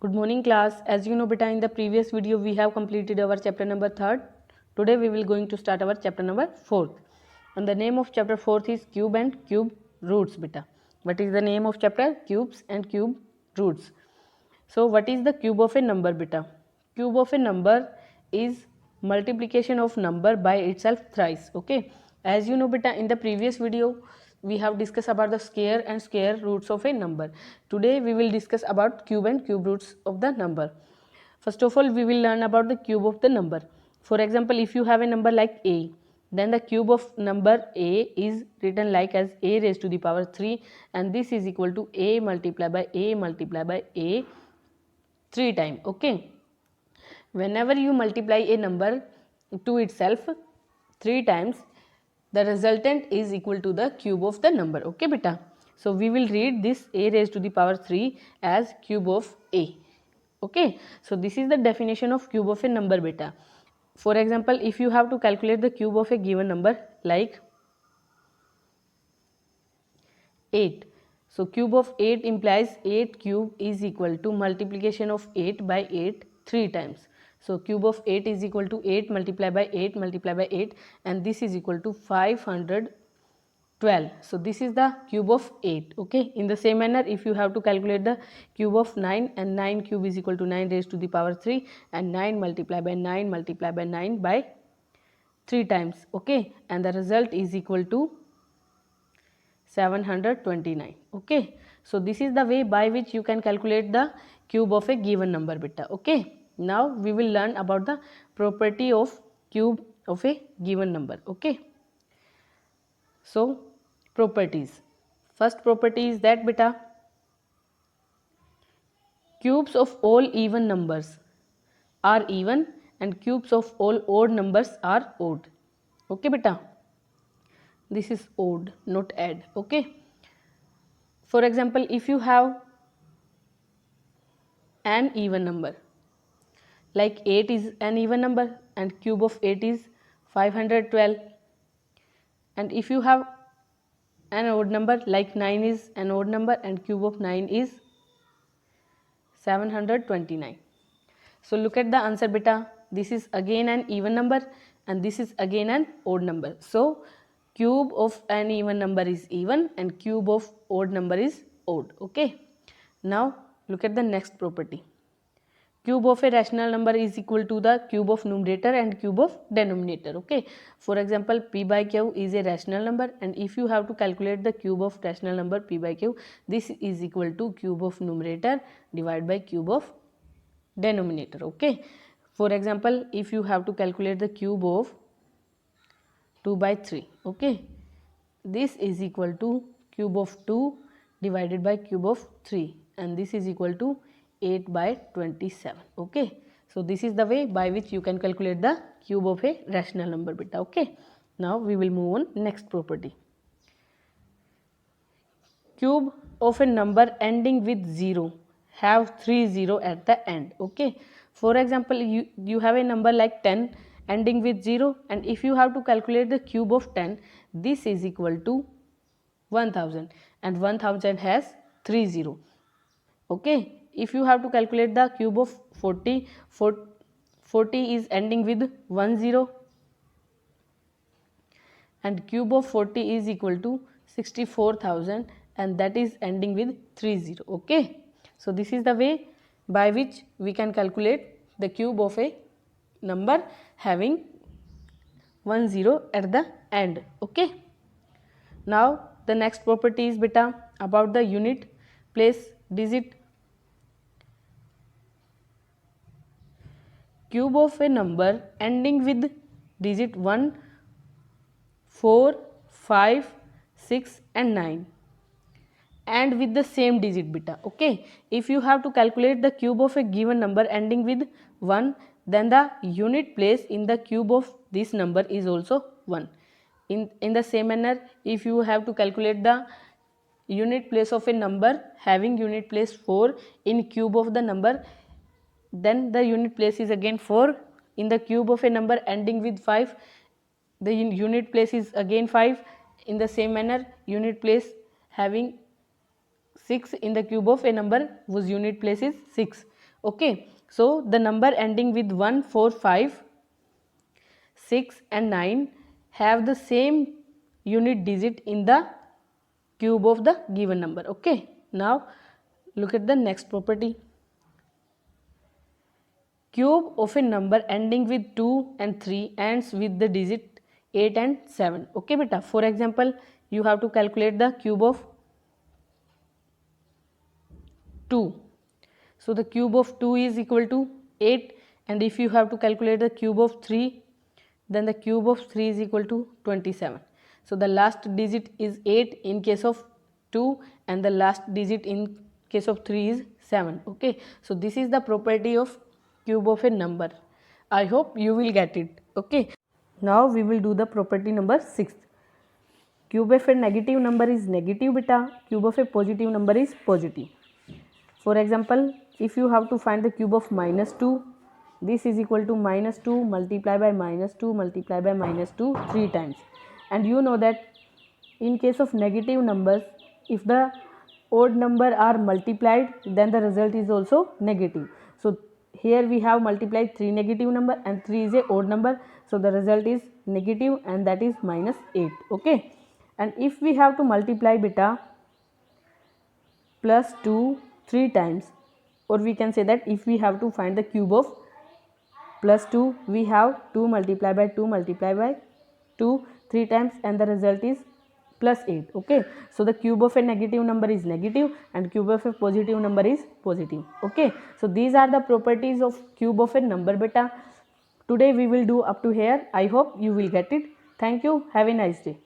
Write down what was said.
Good morning class. As you know beta, in the previous video we have completed our chapter number 3rd. Today we will going to start our chapter number 4th. And the name of chapter 4th is cube and cube roots beta. What is the name of chapter? Cubes and cube roots. So what is the cube of a number beta? Cube of a number is multiplication of number by itself thrice. Okay. As you know beta, in the previous video we have discussed about the square and square roots of a number. Today we will discuss about cube and cube roots of the number. First of all, we will learn about the cube of the number. For example, if you have a number like a, then the cube of number a is written like as a raised to the power 3, and this is equal to a multiplied by a multiplied by a 3 times. Okay. Whenever you multiply a number to itself 3 times, the resultant is equal to the cube of the number. Okay beta. So we will read this a raised to the power 3 as cube of a. Okay. So this is the definition of cube of a number beta. For example, if you have to calculate the cube of a given number like 8. So cube of 8 implies 8 cube is equal to multiplication of 8 by 8 3 times. So cube of 8 is equal to 8 multiplied by 8 multiplied by 8, and this is equal to 512. So this is the cube of 8. Okay. In the same manner, if you have to calculate the cube of 9, and 9 cube is equal to 9 raised to the power 3, and 9 multiplied by 9 multiplied by 9 by 3 times. Okay. And the result is equal to 729. Okay. So this is the way by which you can calculate the cube of a given number beta. Okay. Now we will learn about the property of cube of a given number. Okay. So properties. First property is that beta, cubes of all even numbers are even and cubes of all odd numbers are odd. Okay beta. This is odd, not add. Okay. For example, if you have an even number like 8 is an even number and cube of 8 is 512, and if you have an odd number like 9 is an odd number and cube of 9 is 729. So look at the answer beta. This is again an even number and this is again an odd number. So cube of an even number is even and cube of odd number is odd. Okay. Now look at the next property. Cube of a rational number is equal to the cube of numerator and cube of denominator. Okay. For example, p by q is a rational number, and if you have to calculate the cube of rational number p by q, this is equal to cube of numerator divided by cube of denominator. Okay. For example, if you have to calculate the cube of 2 by 3. Okay. This is equal to cube of 2 divided by cube of 3, and this is equal to 8 by 27. Okay. So this is the way by which you can calculate the cube of a rational number beta. Okay. Now we will move on next property. Cube of a number ending with 0 have 3 0 at the end. Okay. For example, you have a number like 10 ending with 0, and if you have to calculate the cube of 10, this is equal to 1000, and 1000 has 3 0. Okay. If you have to calculate the cube of 40, 40 is ending with 10, and cube of 40 is equal to 64,000, and that is ending with 30. Okay. So this is the way by which we can calculate the cube of a number having 10 at the end. Okay. Now the next property is beta about the unit, place, digit. Cube of a number ending with digit 1, 4, 5, 6 and 9 and with the same digit beta. Okay. If you have to calculate the cube of a given number ending with 1, then the unit place in the cube of this number is also 1. In the same manner, if you have to calculate the unit place of a number having unit place 4 in cube of the number, then the unit place is again 4. In the cube of a number ending with 5, the unit place is again 5. In the same manner, unit place having 6 in the cube of a number whose unit place is 6. Okay, so the number ending with 1, 4, 5, 6 and 9 have the same unit digit in the cube of the given number. Okay, now look at the next property. Cube of a number ending with 2 and 3 ends with the digit 8 and 7. Okay beta, for example, you have to calculate the cube of 2. So the cube of 2 is equal to 8, and if you have to calculate the cube of 3, then the cube of 3 is equal to 27. So the last digit is 8 in case of 2, and the last digit in case of 3 is 7. Okay, so this is the property of cube of a number. I hope you will get it. Okay, now we will do the property number 6. Cube of a negative number is negative beta, cube of a positive number is positive. For example, if you have to find the cube of minus 2, this is equal to minus 2 multiplied by minus 2 multiplied by minus 2 3 times. And you know that in case of negative numbers, if the odd number are multiplied, then the result is also negative. So here we have multiplied 3 negative number and 3 is a odd number. So the result is negative, and that is minus 8. Okay. And if we have to multiply beta plus 2 3 times, or we can say that if we have to find the cube of plus 2, we have 2 multiplied by 2 multiplied by 2 3 times, and the result is plus 8. Okay, so the cube of a negative number is negative and cube of a positive number is positive. Okay, so these are the properties of cube of a number beta. Today we will do up to here. I hope you will get it. Thank you. Have a nice day.